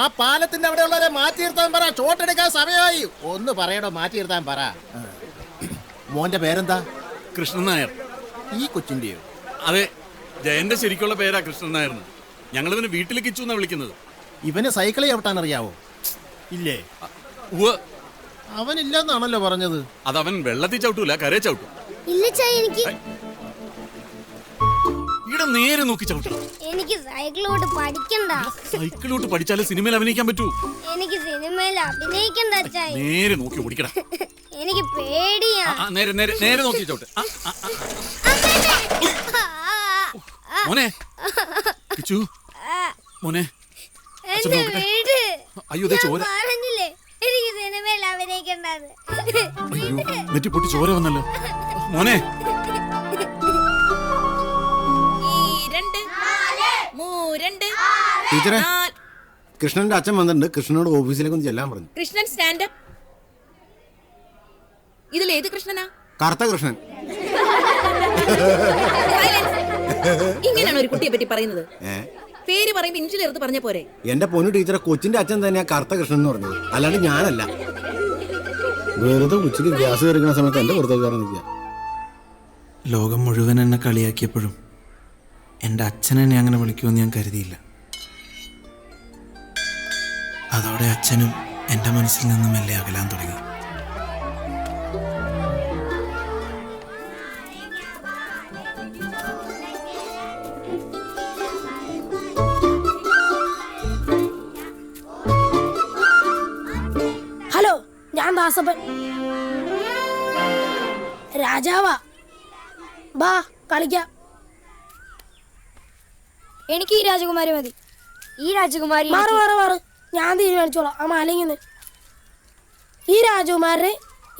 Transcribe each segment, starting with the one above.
ആ പാലത്തിന്റെ അവിടെ ഉള്ളവരെ മാറ്റി നിർത്താൻ പറ. ഷോട്ടെടുക്കാൻ സമയമായി. ഒന്ന് പറയടോ, മാറ്റി നിർത്താൻ പറ. മോന്റെ പേരെന്താ? കൃഷ്ണൻ നായർ. ഈ കൊച്ചിന്റെയോ? അതെ, ജയന്റെ ശരിക്കുള്ള പേരാ കൃഷ്ണൻ നായർ. ഞങ്ങൾ ഇവന് വീട്ടിൽ കിച്ചു എന്നാ വിളിക്കുന്നത്. ഇവന് സൈക്കിൾ ചവിട്ടാൻ അറിയാവോ? ഇല്ലേ? അവനില്ലെന്നാണല്ലോ പറഞ്ഞത്. അതവൻ വെള്ളത്തിൽ ചവിട്ടൂല, കരയെ ചവിട്ടും. ഇവിടെ നേരെ നോക്കി ചവിട്ടണം. എനിക്ക് സൈക്കിളോട്ട് പഠിക്കണ്ട. സൈക്കിളോട്ട് പഠിച്ചാലേ സിനിമയിൽ അഭിനയിക്കാൻ പറ്റൂ. എനിക്ക് സിനിമയിൽ അഭിനയിക്കണ്ട അച്ചായി. നേരെ നോക്കി ഓടിക്കടാ. എനിക്ക് പേടിയാ. നേരെ നേരെ നേരെ നോക്കി ചവിട്ട്. മോനെ കിച്ചു, മോനെ അയ്യോ ചോര. പറഞ്ഞില്ലേ എനിക്ക് സിനിമയിൽ അഭിനയിക്കണ്ടത്. അയ്യോ നെറ്റി പൊട്ടി ചോര വന്നല്ലോ മോനെ. ടീച്ചറെ, കൃഷ്ണന്റെ അച്ഛൻ വന്നിട്ടുണ്ട്. കൃഷ്ണനോട് ഓഫീസിലേക്ക് ഒന്ന് ചെല്ലാൻ പറഞ്ഞു. കൃഷ്ണൻ സ്റ്റാൻഡപ്പ്. ഇതിൽ ഏത് കൃഷ്ണനാ? കറുത്ത കൃഷ്ണൻ. ഇങ്ങനെയാണ് ഒരു കുട്ടിയെ പറ്റി പറയുന്നത്? പേര് പറയുമ്പോ ഇഞ്ചിൽ എടുത്ത് പറഞ്ഞ പോരെ? എന്റെ പൊന്നു ടീച്ചറെ, കൊച്ചിന്റെ അച്ഛൻ തന്നെയാ കറുത്ത കൃഷ്ണൻ എന്ന് പറഞ്ഞത്, അല്ലാണ്ട് ഞാനല്ല. വെറുതെ ഉച്ചയ്ക്ക് ഗ്യാസ് കയറിക്കുന്ന സമയത്ത് എന്റെ പുറത്തേക്കാരൻ നിൽക്കുക. ലോകം മുഴുവൻ എന്നെ കളിയാക്കിയപ്പോഴും എൻ്റെ അച്ഛനെന്നെ അങ്ങനെ വിളിക്കുമെന്ന് ഞാൻ കരുതിയില്ല. അതോടെ അച്ഛനും എൻ്റെ മനസ്സിൽ നിന്നും മെല്ലെ അകലാൻ തുടങ്ങി. ഹലോ, ഞാൻ ദാസപ്പൻ. രാജാവാ, ബാ കളിക്കാം. എനിക്ക് ഈ രാജകുമാരി മതി. ഈ രാജകുമാരി മാറ് മാറ് മാറ്, ഞാൻ തീരുമാനിച്ചോളാം. ആ മാലിങ്ങനെ ഈ രാജകുമാരനെ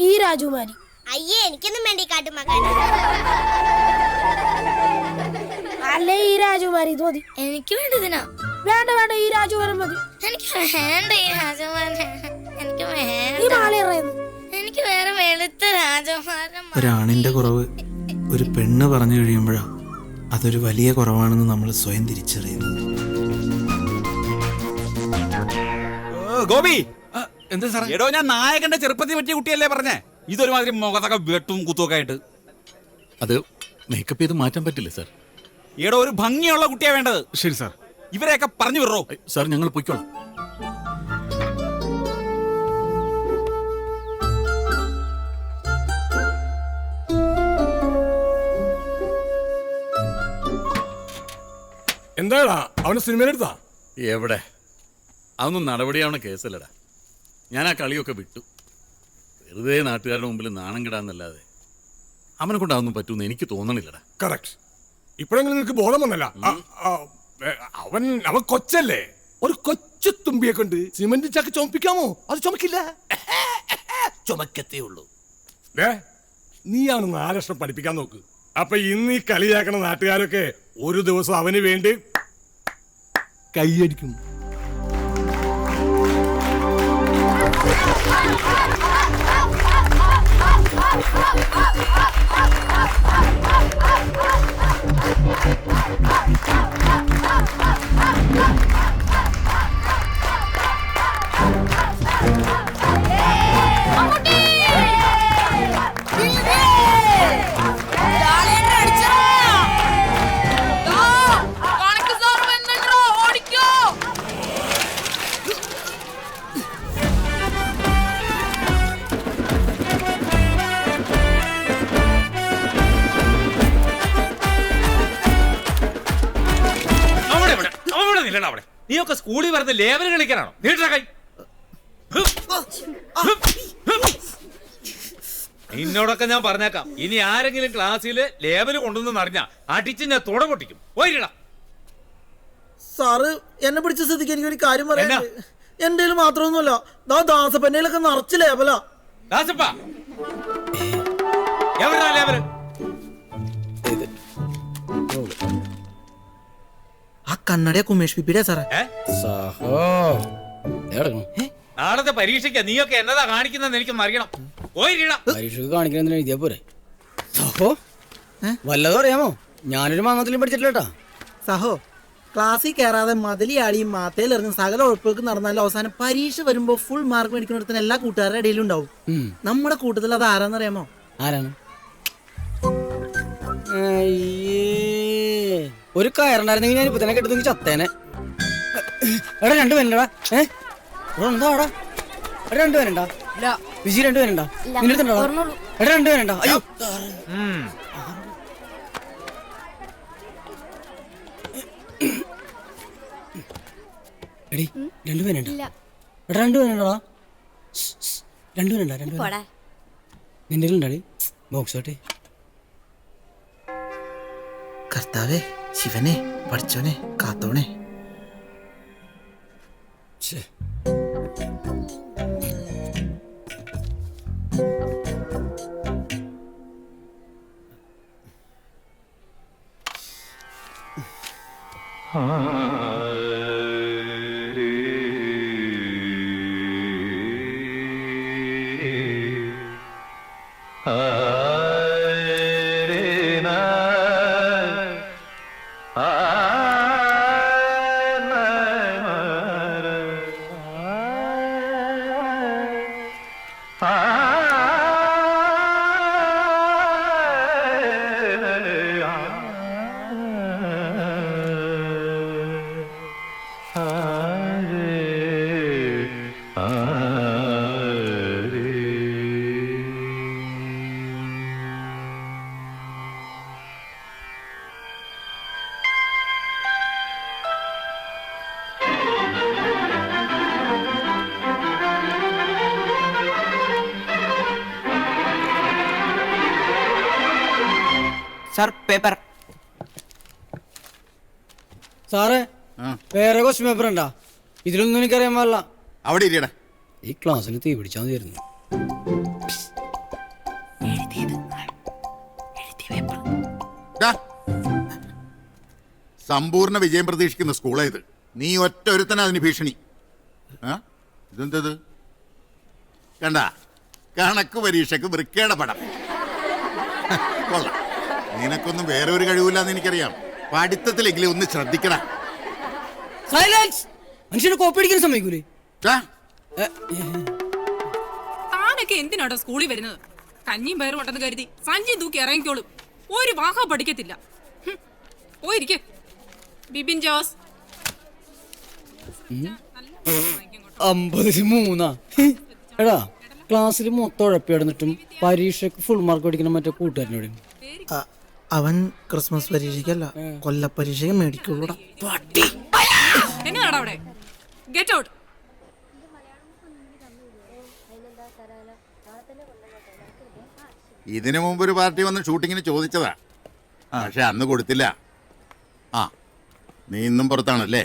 ഈ രാജകുമാരി. അയ്യേ, എനിക്കൊന്നും വേണ്ടി കാട്ടുമാക്കാൻ. അല്ലേ ഈ രാജകുമാരി ഇത് മതി. എനിക്ക് വേണ്ടതിനാ. വേണ്ട വേണ്ട, ഈ രാജകുമാരൻ മതി. എനിക്ക് വേണ്ട ഈ രാജകുമാരൻ. എനിക്ക് വേണ്ട. ഈ മാല എറിയുന്നു. എനിക്ക് വേറെ വെളുത്ത രാജകുമാരൻ. ഒരാണിൻ്റെ കുറവ് ഒരു പെണ്ണ് പറഞ്ഞു കഴിയുമ്പോഴാണ് അതൊരു വലിയ കുറവാണെന്ന് നമ്മൾ സ്വയം തിരിച്ചറിയുന്നു. ഗോപി, എന്താ സാറേ? എടോ, ഞാൻ നായകന്റെ ചെറുപ്പത്തിൽ പറ്റിയ കുട്ടിയല്ലേ പറഞ്ഞേ? ഇതൊരുമാതിരി മുഖത്തൊക്കെ വെട്ടും കുത്തുമൊക്കെ ആയിട്ട്. അത് മേക്കപ്പ് ചെയ്ത് മാറ്റാൻ പറ്റില്ല സാർ. എടോ, ഒരു ഭംഗിയുള്ള കുട്ടിയാ വേണ്ടത്. ശരി സാർ. ഇവരെയൊക്കെ പറഞ്ഞു വിടറോ? സാർ, ഞങ്ങൾ പൊയ്ക്കോളാം. എന്താടാ അവന് സിനിമയിലെടുത്താ? എവിടെ, അതൊന്നും നടപടിയാവണ കേസല്ലടാ. ഞാൻ ആ കളിയൊക്കെ വിട്ടു. വെറുതെ നാട്ടുകാരുടെ മുമ്പിൽ നാണം കിടാന്നല്ലാതെ അവനെ കൊണ്ട് അതൊന്നും പറ്റൂന്ന് എനിക്ക് തോന്നണില്ലടാ. കറക്റ്റ്. ഇപ്പോഴെങ്കിലും നിനക്ക് ബോധം വന്നല്ല. അവൻ കൊച്ചല്ലേ. ഒരു കൊച്ചു തുമ്പിയെ കൊണ്ട് സിമന്റ് ചാക്ക് ചുമപ്പിക്കാമോ? അത് ചുമക്കില്ല, ചുമക്കത്തേ ഉള്ളൂ. നീയാണ് 4 ലക്ഷം പഠിപ്പിക്കാൻ നോക്ക്. അപ്പൊ ഇന്ന് ഈ കളിയാക്കണ നാട്ടുകാരൊക്കെ ഒരു ദിവസം അവന് വേണ്ടി കൈയടിക്കും. നീയൊക്കെ സ്കൂളിൽ വരുന്ന ലേബൽ കളിക്കാനാണോ? നീട്ട നിന്നോടൊക്കെ ഞാൻ പറഞ്ഞേക്കാം, ഇനി ആരെങ്കിലും ക്ലാസ്സിൽ ലേബൽ കൊണ്ടുവന്ന് അറിഞ്ഞാ അടിച്ച് ഞാൻ തുട പൊട്ടിക്കും. പോയിടാ. സാറ് എന്നെ പിടിച്ച സ്ഥിതിക്ക് എനിക്കൊരു കാര്യം പറയാ. എന്റെ മാത്രമൊന്നുമല്ല, ദാസപ്പന്നയിലൊക്കെ നിറച്ച് ലേബലാ. ദാസപ്പ, എവിടാ ലേബല്? ആ കണ്ണടയാ കുമേഷ് പിപ്പിടെ സാറേ. നാളത്തെ പരീക്ഷയ്ക്ക് നീയൊക്കെ എന്നതാ കാണിക്കുന്ന എനിക്കൊന്ന് അറിയണം. പരീക്ഷയ്ക്ക് കാണിക്കണ എഴുതിയാ പോരെ. സഹോ വല്ലതും അറിയാമോ? ഞാനൊരു മാങ്ങത്തിലും പഠിച്ചിട്ടില്ല. സഹോ ക്ലാസ്സിൽ കയറാതെ മതിലിയാടിയും മാത്തയിലിറങ്ങും സകല ഉഴപ്പുകൾക്ക് നടന്നാലും അവസാനം പരീക്ഷ വരുമ്പോ ഫുൾ മാർക്ക് മേടിക്കുന്നിടത്തിന് എല്ലാ കൂട്ടുകാരുടെ ഇടയിലും ഉണ്ടാവും. നമ്മുടെ കൂട്ടത്തിൽ അത് ആരാന്നറിയാമോ? ആരാണ്? ഒരു കയറുണ്ടായിരുന്നെങ്കിൽ ഞാൻ ഇപ്പൊ തന്നെ കെട്ടുന്നെങ്കിൽ ചത്തേനെ. എടാ 2 പേരുണ്ടാ? എന്താ അവിടെ? എടാ 2 പേരുണ്ടാ? വിജി 2 പേരുണ്ടാ? നിന്നെടുത്തുണ്ടോ? എടാ 2 പേരുണ്ടാ? അയ്യോ എടി 2 പേരുണ്ടാ? എടാ 2 പേരുണ്ടാ? 2 പേരുണ്ടാ? 2 പേരുണ്ടാ? നിന്റെ ഉണ്ടാടി ബോക്സ് ആട്ടെ. കർത്താവേ, ശിവനെ, പഠിച്ചോനെ, കാത്തോണേ. Sir paper. സാറേ വേറെ ക്വസ്റ്റ്യൻ പേപ്പർ ഉണ്ടാ? ഇതിലൊന്നും എനിക്കറിയാൻ പാടില്ല. അവിടെ ഇരിയടാ. ഈ ക്ലാസ്സിൽ തീ പിടിച്ചാൽ മതിയായിരുന്നു. സമ്പൂർണ്ണ വിജയം പ്രതീക്ഷിക്കുന്ന സ്കൂളായത്. നീ ഒറ്റ ഒരുത്തന അതിന് ഭീഷണി. ഇതെന്തത് കണ്ട? കണക്ക് പരീക്ഷക്ക് വൃക്കയുടെ പടം. കൊള്ളാം. നിനക്കൊന്നും വേറെ ഒരു കഴിവില്ലാന്ന് എനിക്കറിയാം. പഠിത്തത്തിലെങ്കിലും ഒന്ന് ശ്രദ്ധിക്കടാ. സൈലൻസ്. മനുഷ്യനെ കോപ്പി അടിക്കാൻ സമ്മതിക്കൂലേ? താനൊക്കെ എന്തിനാടോ സ്കൂളിൽ വരുന്നത്? കഞ്ഞിയും പയറും ഉണ്ടെന്ന് കരുതി സഞ്ചി തൂക്കി ഇറങ്ങിക്കോളും. ഒരു വാഹ പഠിക്കത്തില്ല. പോയിരിക്കെ ബിബിൻ ജോസ്. 53. എടാ ക്ലാസ്സിൽ മൊത്തം ഉഴപ്പി കിടന്നിട്ടും പരീക്ഷയ്ക്ക് ഫുൾ മാർക്ക് പഠിക്കണം മറ്റേ കൂട്ടുകാരനോട്. അവൻ ക്രിസ്മസ് പരീക്ഷയ്ക്കല്ല, കൊല്ലപ്പരീക്ഷയ്ക്ക് മേടിക്കുള്ളൂടാ. എന്നതാടാ അവിടെ? Get out. ഇതിനു മുമ്പ് ഒരു പാർട്ടി വന്ന് ഷൂട്ടിങ്ങിന് ചോദിച്ചതാ, പക്ഷെ അന്ന് കൊടുത്തില്ല. നീ ഇന്നും പുറത്താണല്ലേ?